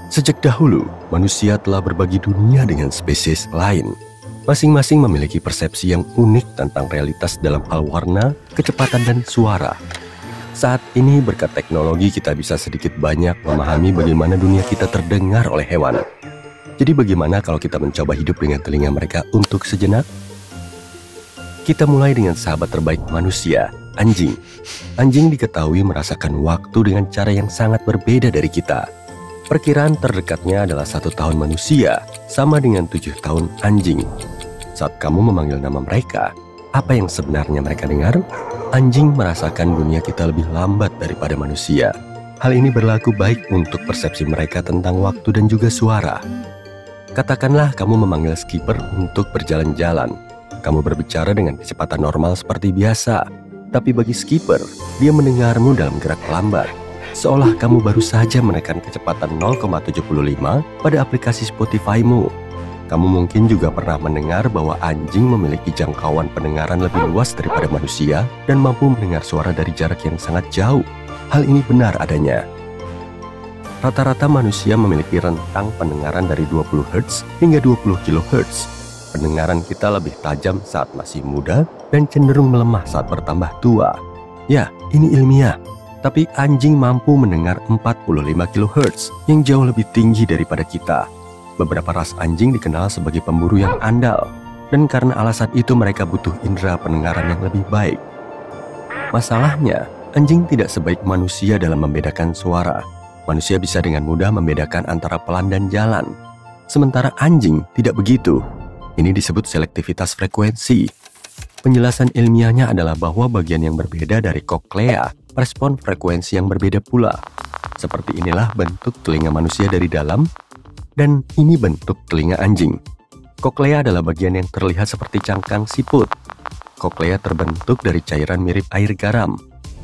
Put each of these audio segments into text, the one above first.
Sejak dahulu, manusia telah berbagi dunia dengan spesies lain. Masing-masing memiliki persepsi yang unik tentang realitas dalam hal warna, kecepatan, dan suara. Saat ini berkat teknologi kita bisa sedikit banyak memahami bagaimana dunia kita terdengar oleh hewan. Jadi bagaimana kalau kita mencoba hidup dengan telinga mereka untuk sejenak? Kita mulai dengan sahabat terbaik manusia, anjing. Anjing diketahui merasakan waktu dengan cara yang sangat berbeda dari kita. Perkiraan terdekatnya adalah 1 tahun manusia, sama dengan 7 tahun anjing. Saat kamu memanggil nama mereka, apa yang sebenarnya mereka dengar? Anjing merasakan dunia kita lebih lambat daripada manusia. Hal ini berlaku baik untuk persepsi mereka tentang waktu dan juga suara. Katakanlah kamu memanggil skipper untuk berjalan-jalan. Kamu berbicara dengan kecepatan normal seperti biasa, tapi bagi skipper, dia mendengarmu dalam gerak lambat. Seolah kamu baru saja menekan kecepatan 0,75 pada aplikasi Spotify-mu. Kamu mungkin juga pernah mendengar bahwa anjing memiliki jangkauan pendengaran lebih luas daripada manusia dan mampu mendengar suara dari jarak yang sangat jauh. Hal ini benar adanya. Rata-rata manusia memiliki rentang pendengaran dari 20 Hz hingga 20 kHz. Pendengaran kita lebih tajam saat masih muda dan cenderung melemah saat bertambah tua. Ya, ini ilmiah. Tapi anjing mampu mendengar 45 kHz yang jauh lebih tinggi daripada kita. Beberapa ras anjing dikenal sebagai pemburu yang andal, dan karena alasan itu mereka butuh indera pendengaran yang lebih baik. Masalahnya, anjing tidak sebaik manusia dalam membedakan suara. Manusia bisa dengan mudah membedakan antara pelan dan jalan. Sementara anjing tidak begitu. Ini disebut selektivitas frekuensi. Penjelasan ilmiahnya adalah bahwa bagian yang berbeda dari koklea respon frekuensi yang berbeda pula. Seperti inilah bentuk telinga manusia dari dalam, dan ini bentuk telinga anjing. Koklea adalah bagian yang terlihat seperti cangkang siput. Koklea terbentuk dari cairan mirip air garam.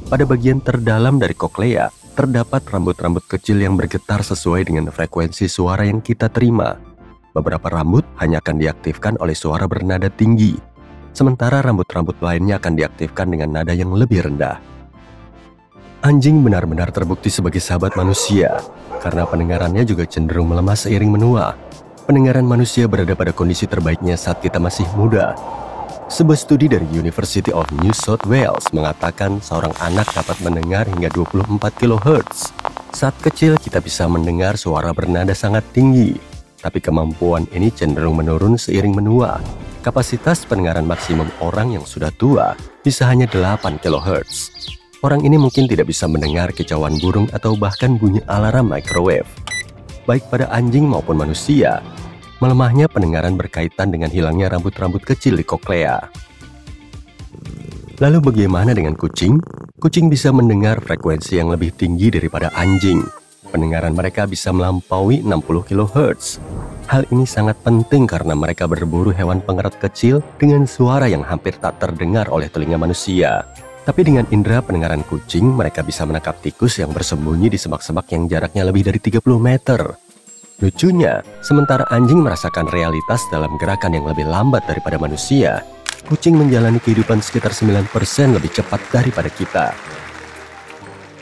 Pada bagian terdalam dari koklea, terdapat rambut-rambut kecil yang bergetar sesuai dengan frekuensi suara yang kita terima. Beberapa rambut hanya akan diaktifkan oleh suara bernada tinggi, sementara rambut-rambut lainnya akan diaktifkan dengan nada yang lebih rendah. Anjing benar-benar terbukti sebagai sahabat manusia, karena pendengarannya juga cenderung melemah seiring menua. Pendengaran manusia berada pada kondisi terbaiknya saat kita masih muda. Sebuah studi dari University of New South Wales mengatakan seorang anak dapat mendengar hingga 24 kHz. Saat kecil kita bisa mendengar suara bernada sangat tinggi, tapi kemampuan ini cenderung menurun seiring menua. Kapasitas pendengaran maksimum orang yang sudah tua bisa hanya 8 kHz. Orang ini mungkin tidak bisa mendengar kicauan burung atau bahkan bunyi alarm microwave. Baik pada anjing maupun manusia, melemahnya pendengaran berkaitan dengan hilangnya rambut-rambut kecil di koklea. Lalu bagaimana dengan kucing? Kucing bisa mendengar frekuensi yang lebih tinggi daripada anjing. Pendengaran mereka bisa melampaui 60 kHz. Hal ini sangat penting karena mereka berburu hewan pengerat kecil dengan suara yang hampir tak terdengar oleh telinga manusia. Tapi dengan indera pendengaran kucing, mereka bisa menangkap tikus yang bersembunyi di semak-semak yang jaraknya lebih dari 30 meter. Lucunya, sementara anjing merasakan realitas dalam gerakan yang lebih lambat daripada manusia, kucing menjalani kehidupan sekitar 9% lebih cepat daripada kita.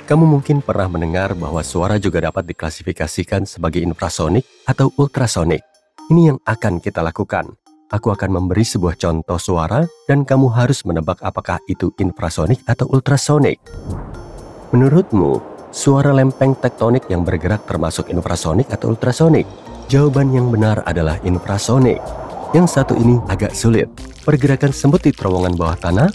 Kamu mungkin pernah mendengar bahwa suara juga dapat diklasifikasikan sebagai infrasonik atau ultrasonik. Ini yang akan kita lakukan. Aku akan memberi sebuah contoh suara dan kamu harus menebak apakah itu infrasonik atau ultrasonik. Menurutmu, suara lempeng tektonik yang bergerak termasuk infrasonik atau ultrasonik? Jawaban yang benar adalah infrasonik. Yang satu ini agak sulit. Pergerakan semut di terowongan bawah tanah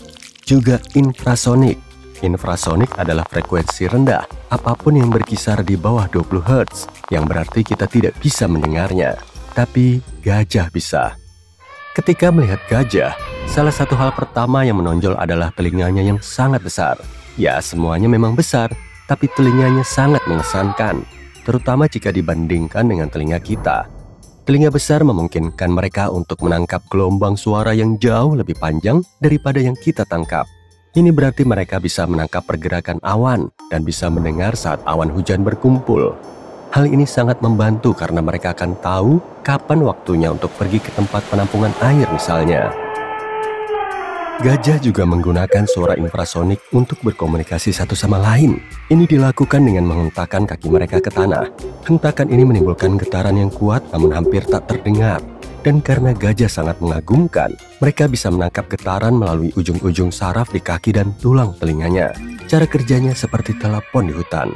juga infrasonik. Infrasonik adalah frekuensi rendah, apapun yang berkisar di bawah 20 Hz, yang berarti kita tidak bisa mendengarnya. Tapi gajah bisa. Ketika melihat gajah, salah satu hal pertama yang menonjol adalah telinganya yang sangat besar. Ya, semuanya memang besar, tapi telinganya sangat mengesankan, terutama jika dibandingkan dengan telinga kita. Telinga besar memungkinkan mereka untuk menangkap gelombang suara yang jauh lebih panjang daripada yang kita tangkap. Ini berarti mereka bisa menangkap pergerakan awan dan bisa mendengar saat awan hujan berkumpul. Hal ini sangat membantu karena mereka akan tahu kapan waktunya untuk pergi ke tempat penampungan air misalnya. Gajah juga menggunakan suara infrasonik untuk berkomunikasi satu sama lain. Ini dilakukan dengan menghentakkan kaki mereka ke tanah. Hentakan ini menimbulkan getaran yang kuat namun hampir tak terdengar. Dan karena gajah sangat mengagumkan, mereka bisa menangkap getaran melalui ujung-ujung saraf di kaki dan tulang telinganya. Cara kerjanya seperti telepon di hutan.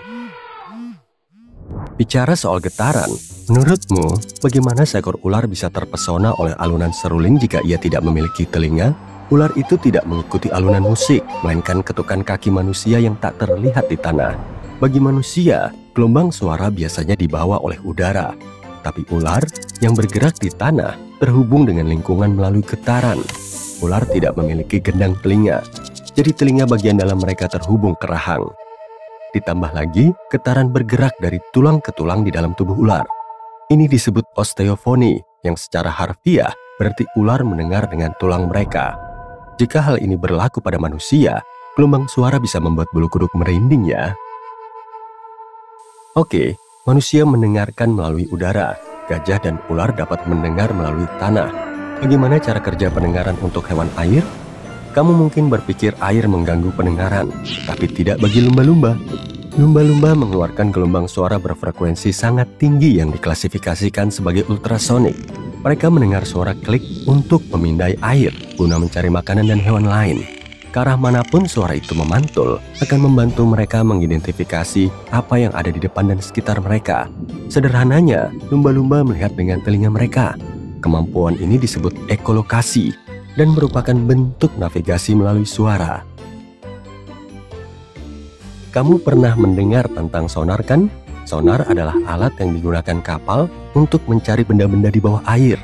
Bicara soal getaran, menurutmu bagaimana seekor ular bisa terpesona oleh alunan seruling jika ia tidak memiliki telinga? Ular itu tidak mengikuti alunan musik, melainkan ketukan kaki manusia yang tak terlihat di tanah. Bagi manusia, gelombang suara biasanya dibawa oleh udara. Tapi ular yang bergerak di tanah terhubung dengan lingkungan melalui getaran. Ular tidak memiliki gendang telinga, jadi telinga bagian dalam mereka terhubung ke rahang. Ditambah lagi, getaran bergerak dari tulang ke tulang di dalam tubuh ular. Ini disebut osteofoni, yang secara harfiah berarti ular mendengar dengan tulang mereka. Jika hal ini berlaku pada manusia, gelombang suara bisa membuat bulu kuduk merinding ya. Oke, manusia mendengarkan melalui udara. Gajah dan ular dapat mendengar melalui tanah. Bagaimana cara kerja pendengaran untuk hewan air? Kamu mungkin berpikir air mengganggu pendengaran, tapi tidak bagi lumba-lumba. Lumba-lumba mengeluarkan gelombang suara berfrekuensi sangat tinggi yang diklasifikasikan sebagai ultrasonik. Mereka mendengar suara klik untuk memindai air guna mencari makanan dan hewan lain. Ke arah manapun suara itu memantul akan membantu mereka mengidentifikasi apa yang ada di depan dan sekitar mereka. Sederhananya, lumba-lumba melihat dengan telinga mereka. Kemampuan ini disebut ekolokasi dan merupakan bentuk navigasi melalui suara. Kamu pernah mendengar tentang sonar kan? Sonar adalah alat yang digunakan kapal untuk mencari benda-benda di bawah air.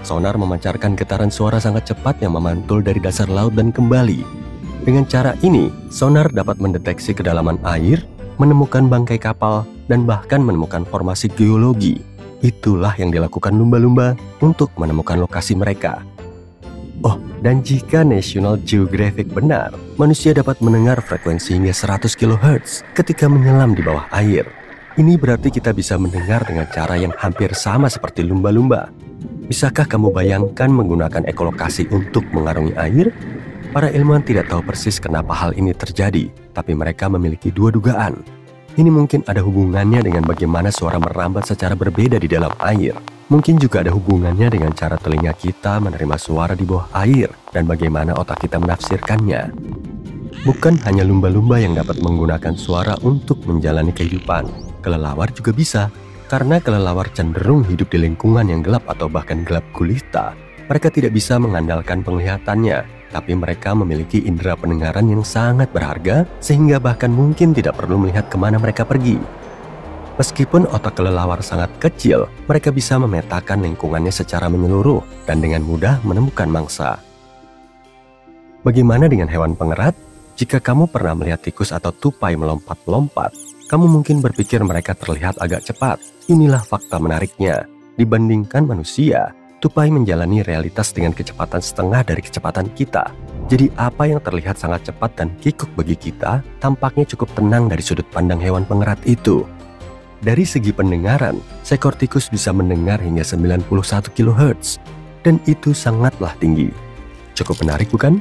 Sonar memancarkan getaran suara sangat cepat yang memantul dari dasar laut dan kembali. Dengan cara ini, sonar dapat mendeteksi kedalaman air, menemukan bangkai kapal, dan bahkan menemukan formasi geologi. Itulah yang dilakukan lumba-lumba untuk menemukan lokasi mereka. Oh, dan jika National Geographic benar, manusia dapat mendengar frekuensi hingga 100 kHz ketika menyelam di bawah air. Ini berarti kita bisa mendengar dengan cara yang hampir sama seperti lumba-lumba. Bisakah kamu bayangkan menggunakan ekolokasi untuk mengarungi air? Para ilmuwan tidak tahu persis kenapa hal ini terjadi, tapi mereka memiliki dua dugaan. Ini mungkin ada hubungannya dengan bagaimana suara merambat secara berbeda di dalam air. Mungkin juga ada hubungannya dengan cara telinga kita menerima suara di bawah air dan bagaimana otak kita menafsirkannya. Bukan hanya lumba-lumba yang dapat menggunakan suara untuk menjalani kehidupan. Kelelawar juga bisa, karena kelelawar cenderung hidup di lingkungan yang gelap atau bahkan gelap gulita. Mereka tidak bisa mengandalkan penglihatannya, tapi mereka memiliki indera pendengaran yang sangat berharga, sehingga bahkan mungkin tidak perlu melihat kemana mereka pergi. Meskipun otak kelelawar sangat kecil, mereka bisa memetakan lingkungannya secara menyeluruh dan dengan mudah menemukan mangsa. Bagaimana dengan hewan pengerat? Jika kamu pernah melihat tikus atau tupai melompat-lompat, kamu mungkin berpikir mereka terlihat agak cepat. Inilah fakta menariknya. Dibandingkan manusia, tupai menjalani realitas dengan kecepatan setengah dari kecepatan kita. Jadi apa yang terlihat sangat cepat dan kikuk bagi kita, tampaknya cukup tenang dari sudut pandang hewan pengerat itu. Dari segi pendengaran, seekor tikus bisa mendengar hingga 91 kHz. Dan itu sangatlah tinggi. Cukup menarik bukan?